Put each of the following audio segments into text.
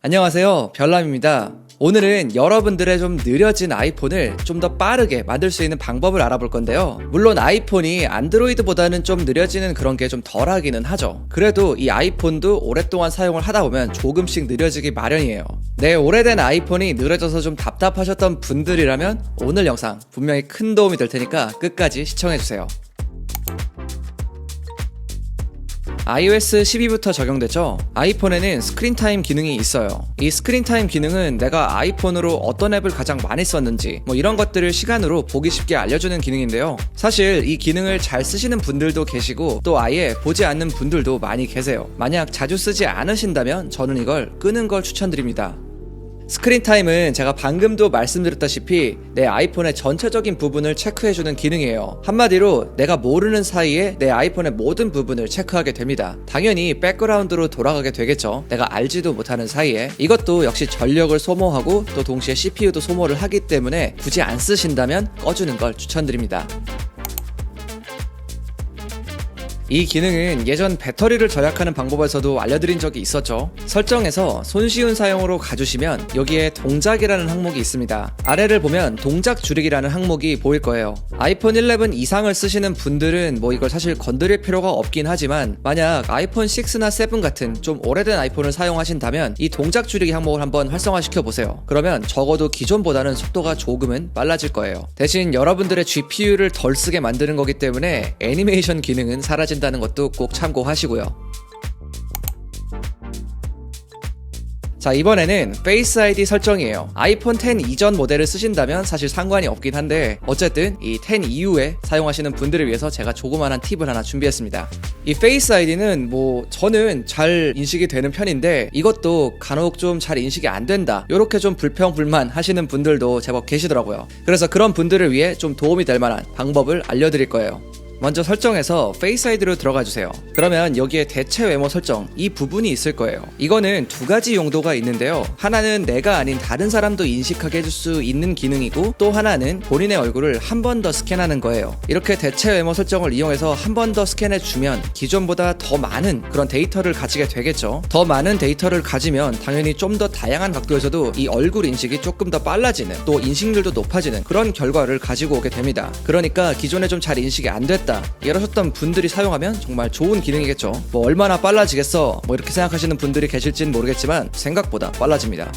안녕하세요, 별남입니다. 오늘은 여러분들의 좀 느려진 아이폰을 좀 더 빠르게 만들 수 있는 방법을 알아볼 건데요. 물론 아이폰이 안드로이드보다는 좀 느려지는 그런 게 좀 덜하기는 하죠. 그래도 이 아이폰도 오랫동안 사용을 하다 보면 조금씩 느려지기 마련이에요. 내 오래된 아이폰이 느려져서 좀 답답하셨던 분들이라면 오늘 영상 분명히 큰 도움이 될 테니까 끝까지 시청해주세요. iOS 12부터 적용되죠. 아이폰에는 스크린타임 기능이 있어요. 이 스크린타임 기능은 내가 아이폰으로 어떤 앱을 가장 많이 썼는지 이런 것들을 시간으로 보기 쉽게 알려주는 기능인데요. 사실 이 기능을 잘 쓰시는 분들도 계시고 또 아예 보지 않는 분들도 많이 계세요. 만약 자주 쓰지 않으신다면 저는 이걸 끄는 걸 추천드립니다. 스크린 타임은 제가 방금도 말씀드렸다시피 내 아이폰의 전체적인 부분을 체크해주는 기능이에요. 한마디로 내가 모르는 사이에 내 아이폰의 모든 부분을 체크하게 됩니다. 당연히 백그라운드로 돌아가게 되겠죠. 내가 알지도 못하는 사이에. 이것도 역시 전력을 소모하고 또 동시에 CPU도 소모를 하기 때문에 굳이 안 쓰신다면 꺼주는 걸 추천드립니다. 이 기능은 예전 배터리를 절약하는 방법에서도 알려드린 적이 있었죠. 설정에서 손쉬운 사용으로 가주시면 여기에 동작이라는 항목이 있습니다. 아래를 보면 동작 줄이기라는 항목이 보일 거예요. 아이폰 11 이상을 쓰시는 분들은 이걸 사실 건드릴 필요가 없긴 하지만 만약 아이폰 6나 7 같은 좀 오래된 아이폰을 사용하신다면 이 동작 줄이기 항목을 한번 활성화시켜 보세요. 그러면 적어도 기존보다는 속도가 조금은 빨라질 거예요. 대신 여러분들의 GPU를 덜 쓰게 만드는 거기 때문에 애니메이션 기능은 사라진다는 것도 꼭 참고하시고요. 자, 이번에는 페이스 아이디 설정이에요. 아이폰 10 이전 모델을 쓰신다면 사실 상관이 없긴 한데 어쨌든 이 10 이후에 사용하시는 분들을 위해서 제가 조그만한 팁을 하나 준비했습니다. 이 페이스 아이디는 저는 잘 인식이 되는 편인데 이것도 간혹 좀 잘 인식이 안 된다, 요렇게 좀 불평불만 하시는 분들도 제법 계시더라고요. 그래서 그런 분들을 위해 좀 도움이 될 만한 방법을 알려드릴 거예요. 먼저 설정에서 페이스 아이디로 들어가 주세요. 그러면 여기에 대체 외모 설정, 이 부분이 있을 거예요. 이거는 두 가지 용도가 있는데요. 하나는 내가 아닌 다른 사람도 인식하게 해줄 수 있는 기능이고 또 하나는 본인의 얼굴을 한 번 더 스캔하는 거예요. 이렇게 대체 외모 설정을 이용해서 한 번 더 스캔해 주면 기존보다 더 많은 그런 데이터를 가지게 되겠죠. 더 많은 데이터를 가지면 당연히 좀 더 다양한 각도에서도 이 얼굴 인식이 조금 더 빨라지는, 또 인식률도 높아지는 그런 결과를 가지고 오게 됩니다. 그러니까 기존에 좀 잘 인식이 안 됐다, 이러셨던 분들이 사용하면 정말 좋은 기능이겠죠. 얼마나 빨라지겠어 이렇게 생각하시는 분들이 계실진 모르겠지만 생각보다 빨라집니다.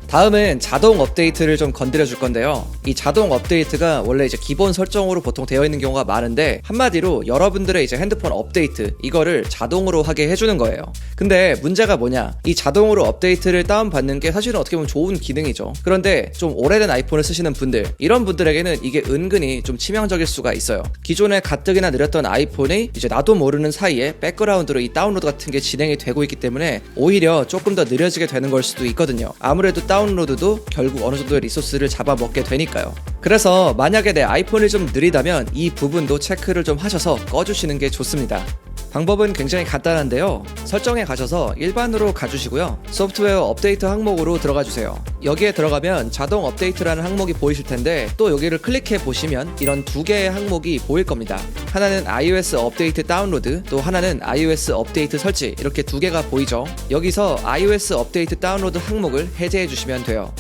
다음은 자동 업데이트를 좀 건드려 줄 건데요. 이 자동 업데이트가 원래 이제 기본 설정으로 보통 되어 있는 경우가 많은데 한마디로 여러분들의 이제 핸드폰 업데이트, 이거를 자동으로 하게 해주는 거예요. 근데 문제가 뭐냐, 이 자동으로 업데이트를 다운받는 게 사실은 어떻게 보면 좋은 기능이죠. 그런데 좀 오래된 아이폰을 쓰시는 분들, 이런 분들에게는 이게 은근히 좀 치명적일 수가 있어요. 기존에 가뜩이나 느렸던 아이폰이 이제 나도 모르는 사이에 백그라운드로 이 다운로드 같은 게 진행이 되고 있기 때문에 오히려 조금 더 느려지게 되는 걸 수도 있거든요. 아무래도 다운로드도 결국 어느 정도의 리소스를 잡아먹게 되니까요. 그래서 만약에 내 아이폰이 좀 느리다면 이 부분도 체크를 좀 하셔서 꺼주시는 게 좋습니다. 방법은 굉장히 간단한데요. 설정에 가셔서 일반으로 가주시고요. 소프트웨어 업데이트 항목으로 들어가 주세요. 여기에 들어가면 자동 업데이트라는 항목이 보이실 텐데 또 여기를 클릭해 보시면 이런 두 개의 항목이 보일 겁니다. 하나는 iOS 업데이트 다운로드, 또 하나는 iOS 업데이트 설치, 이렇게 두 개가 보이죠. 여기서 iOS 업데이트 다운로드 항목을 해제해 주시면 돼요.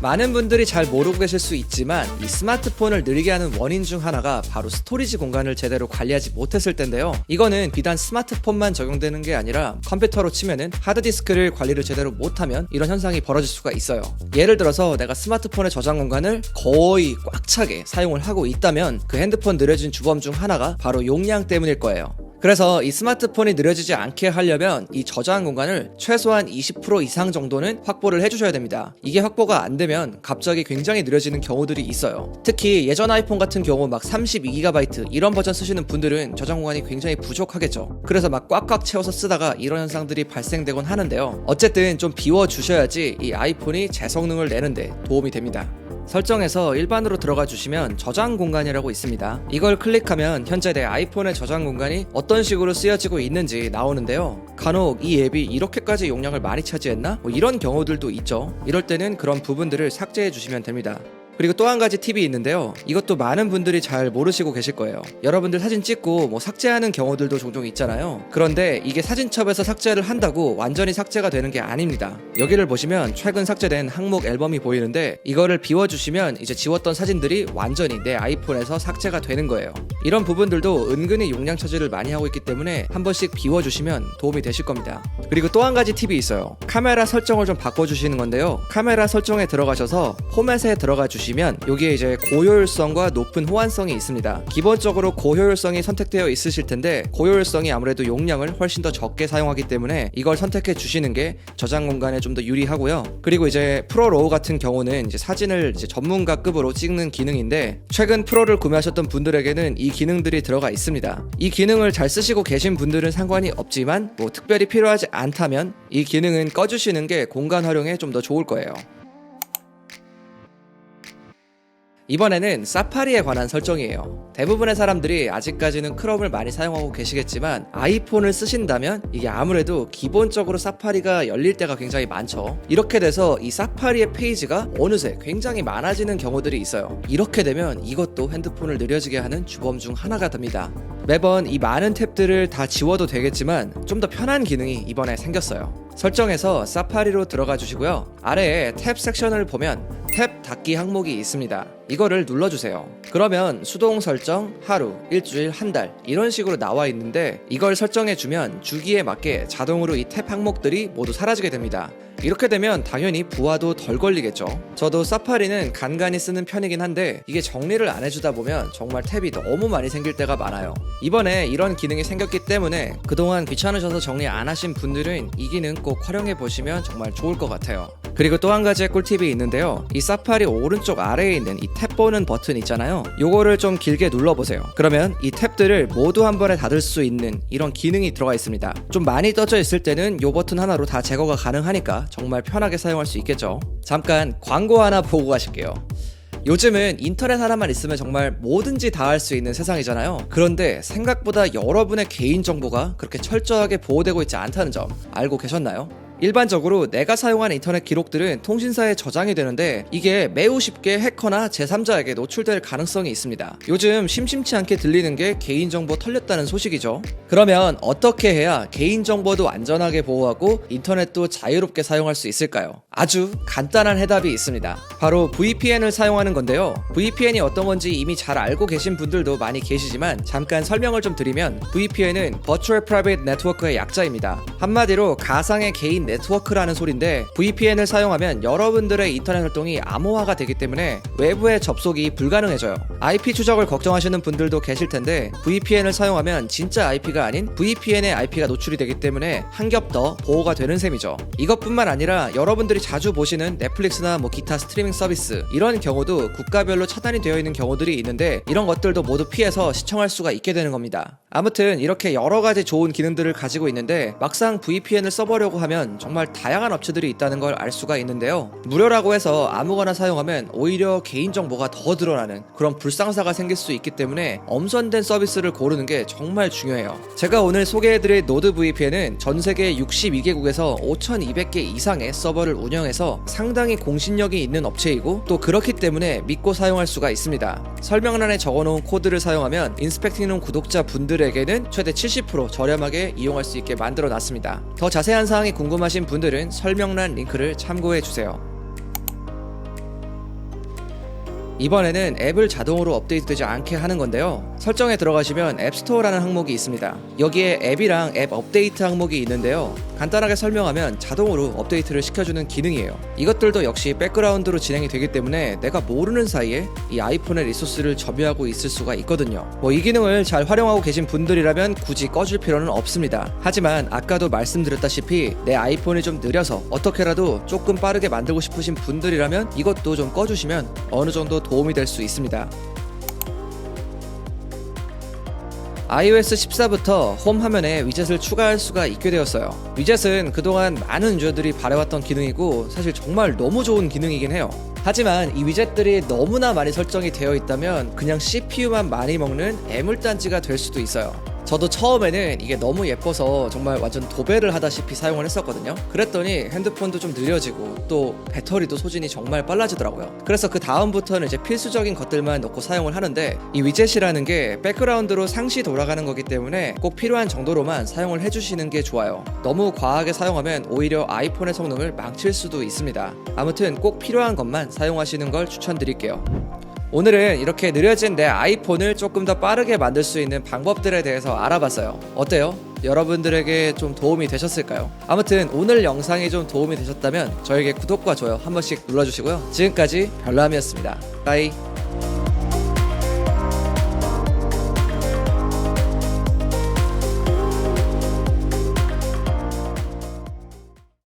많은 분들이 잘 모르고 계실 수 있지만 이 스마트폰을 느리게 하는 원인 중 하나가 바로 스토리지 공간을 제대로 관리하지 못했을 텐데요. 이거는 비단 스마트폰만 적용되는 게 아니라 컴퓨터로 치면은 하드디스크를 관리를 제대로 못하면 이런 현상이 벌어질 수가 있어요. 예를 들어서 내가 스마트폰의 저장 공간을 거의 꽉 차게 사용을 하고 있다면 그 핸드폰 느려진 주범 중 하나가 바로 용량 때문일 거예요. 그래서 이 스마트폰이 느려지지 않게 하려면 이 저장 공간을 최소한 20% 이상 정도는 확보를 해주셔야 됩니다. 이게 확보가 안 되면 갑자기 굉장히 느려지는 경우들이 있어요. 특히 예전 아이폰 같은 경우 막 32GB 이런 버전 쓰시는 분들은 저장 공간이 굉장히 부족하겠죠. 그래서 막 꽉꽉 채워서 쓰다가 이런 현상들이 발생되곤 하는데요. 어쨌든 좀 비워주셔야지 이 아이폰이 제 성능을 내는데 도움이 됩니다. 설정에서 일반으로 들어가 주시면 저장 공간이라고 있습니다. 이걸 클릭하면 현재 내 아이폰의 저장 공간이 어떤 식으로 쓰여지고 있는지 나오는데요. 간혹 이 앱이 이렇게까지 용량을 많이 차지했나? 이런 경우들도 있죠. 이럴 때는 그런 부분들을 삭제해 주시면 됩니다. 그리고 또 한 가지 팁이 있는데요. 이것도 많은 분들이 잘 모르시고 계실 거예요. 여러분들 사진 찍고 뭐 삭제하는 경우들도 종종 있잖아요. 그런데 이게 사진첩에서 삭제를 한다고 완전히 삭제가 되는 게 아닙니다. 여기를 보시면 최근 삭제된 항목 앨범이 보이는데 이거를 비워주시면 이제 지웠던 사진들이 완전히 내 아이폰에서 삭제가 되는 거예요. 이런 부분들도 은근히 용량 차지를 많이 하고 있기 때문에 한 번씩 비워주시면 도움이 되실 겁니다. 그리고 또 한 가지 팁이 있어요. 카메라 설정을 좀 바꿔주시는 건데요. 카메라 설정에 들어가셔서 포맷에 들어가 주시면 여기에 이제 고효율성과 높은 호환성이 있습니다. 기본적으로 고효율성이 선택되어 있으실 텐데 고효율성이 아무래도 용량을 훨씬 더 적게 사용하기 때문에 이걸 선택해 주시는 게 저장 공간에 좀 더 유리하고요. 그리고 이제 프로 로우 같은 경우는 이제 사진을 이제 전문가급으로 찍는 기능인데 최근 프로를 구매하셨던 분들에게는 이 기능들이 들어가 있습니다. 이 기능을 잘 쓰시고 계신 분들은 상관이 없지만 뭐 특별히 필요하지 않다면 이 기능은 꺼주시는 게 공간 활용에 좀 더 좋을 거예요. 이번에는 사파리에 관한 설정이에요. 대부분의 사람들이 아직까지는 크롬을 많이 사용하고 계시겠지만 아이폰을 쓰신다면 이게 아무래도 기본적으로 사파리가 열릴 때가 굉장히 많죠. 이렇게 돼서 이 사파리의 페이지가 어느새 굉장히 많아지는 경우들이 있어요. 이렇게 되면 이것도 핸드폰을 느려지게 하는 주범 중 하나가 됩니다. 매번 이 많은 탭들을 다 지워도 되겠지만 좀 더 편한 기능이 이번에 생겼어요. 설정에서 사파리로 들어가 주시고요. 아래에 탭 섹션을 보면 탭 닫기 항목이 있습니다. 이거를 눌러주세요. 그러면 수동 설정, 하루, 일주일, 한 달 이런 식으로 나와 있는데 이걸 설정해주면 주기에 맞게 자동으로 이 탭 항목들이 모두 사라지게 됩니다. 이렇게 되면 당연히 부하도 덜 걸리겠죠. 저도 사파리는 간간히 쓰는 편이긴 한데 이게 정리를 안 해주다 보면 정말 탭이 너무 많이 생길 때가 많아요. 이번에 이런 기능이 생겼기 때문에 그동안 귀찮으셔서 정리 안 하신 분들은 이 기능 꼭 활용해 보시면 정말 좋을 것 같아요. 그리고 또 한 가지의 꿀팁이 있는데요. 이 사파리 오른쪽 아래에 있는 이 탭 보는 버튼 있잖아요. 요거를 좀 길게 눌러보세요. 그러면 이 탭들을 모두 한 번에 닫을 수 있는 이런 기능이 들어가 있습니다. 좀 많이 떠져 있을 때는 요 버튼 하나로 다 제거가 가능하니까 정말 편하게 사용할 수 있겠죠. 잠깐 광고 하나 보고 가실게요. 요즘은 인터넷 하나만 있으면 정말 뭐든지 다 할 수 있는 세상이잖아요. 그런데 생각보다 여러분의 개인정보가 그렇게 철저하게 보호되고 있지 않다는 점 알고 계셨나요? 일반적으로 내가 사용하는 인터넷 기록들은 통신사에 저장이 되는데 이게 매우 쉽게 해커나 제3자에게 노출될 가능성이 있습니다. 요즘 심심치 않게 들리는 게 개인정보 털렸다는 소식이죠. 그러면 어떻게 해야 개인정보도 안전하게 보호하고 인터넷도 자유롭게 사용할 수 있을까요? 아주 간단한 해답이 있습니다. 바로 VPN을 사용하는 건데요. VPN이 어떤 건지 이미 잘 알고 계신 분들도 많이 계시지만 잠깐 설명을 좀 드리면 VPN은 Virtual Private Network의 약자입니다. 한마디로 가상의 개인 네트워크라는 소린데 VPN을 사용하면 여러분들의 인터넷 활동이 암호화가 되기 때문에 외부의 접속이 불가능해져요. IP 추적을 걱정하시는 분들도 계실 텐데 VPN을 사용하면 진짜 IP가 아닌 VPN의 IP가 노출이 되기 때문에 한 겹 더 보호가 되는 셈이죠. 이것뿐만 아니라 여러분들이 자주 보시는 넷플릭스나 뭐 기타 스트리밍 서비스 이런 경우도 국가별로 차단이 되어 있는 경우들이 있는데 이런 것들도 모두 피해서 시청할 수가 있게 되는 겁니다. 아무튼 이렇게 여러 가지 좋은 기능들을 가지고 있는데 막상 VPN을 써보려고 하면 정말 다양한 업체들이 있다는 걸 알 수가 있는데요. 무료라고 해서 아무거나 사용하면 오히려 개인정보가 더 드러나는 그런 불상사가 생길 수 있기 때문에 엄선된 서비스를 고르는 게 정말 중요해요. 제가 오늘 소개해드릴 노드 VPN은 전 세계 62개국에서 5,200개 이상의 서버를 운영해서 상당히 공신력이 있는 업체이고 또 그렇기 때문에 믿고 사용할 수가 있습니다. 설명란에 적어놓은 코드를 사용하면 인스펙팅룸 구독자 분들에게는 최대 70% 저렴하게 이용할 수 있게 만들어 놨습니다. 더 자세한 사항이 궁금하신 분들은 설명란 링크를 참고해 주세요. 이번에는 앱을 자동으로 업데이트되지 않게 하는 건데요. 설정에 들어가시면 앱스토어라는 항목이 있습니다. 여기에 앱이랑 앱 업데이트 항목이 있는데요. 간단하게 설명하면 자동으로 업데이트를 시켜주는 기능이에요. 이것들도 역시 백그라운드로 진행이 되기 때문에 내가 모르는 사이에 이 아이폰의 리소스를 점유하고 있을 수가 있거든요. 이 기능을 잘 활용하고 계신 분들이라면 굳이 꺼줄 필요는 없습니다. 하지만 아까도 말씀드렸다시피 내 아이폰이 좀 느려서 어떻게라도 조금 빠르게 만들고 싶으신 분들이라면 이것도 좀 꺼주시면 어느 정도 도움이 될 수 있습니다. iOS 14부터 홈 화면에 위젯을 추가할 수가 있게 되었어요. 위젯은 그동안 많은 유저들이 바래왔던 기능이고 사실 정말 너무 좋은 기능이긴 해요. 하지만 이 위젯들이 너무나 많이 설정이 되어 있다면 그냥 CPU만 많이 먹는 애물단지가 될 수도 있어요. 저도 처음에는 이게 너무 예뻐서 정말 완전 도배를 하다시피 사용을 했었거든요. 그랬더니 핸드폰도 좀 느려지고 또 배터리도 소진이 정말 빨라지더라고요. 그래서 그 다음부터는 이제 필수적인 것들만 넣고 사용을 하는데, 이 위젯이라는 게 백그라운드로 상시 돌아가는 거기 때문에 꼭 필요한 정도로만 사용을 해주시는 게 좋아요. 너무 과하게 사용하면 오히려 아이폰의 성능을 망칠 수도 있습니다. 아무튼 꼭 필요한 것만 사용하시는 걸 추천드릴게요. 오늘은 이렇게 느려진 내 아이폰을 조금 더 빠르게 만들 수 있는 방법들에 대해서 알아봤어요. 어때요? 여러분들에게 좀 도움이 되셨을까요? 아무튼 오늘 영상이 좀 도움이 되셨다면 저에게 구독과 좋아요 한 번씩 눌러주시고요. 지금까지 별남이었습니다. 바이.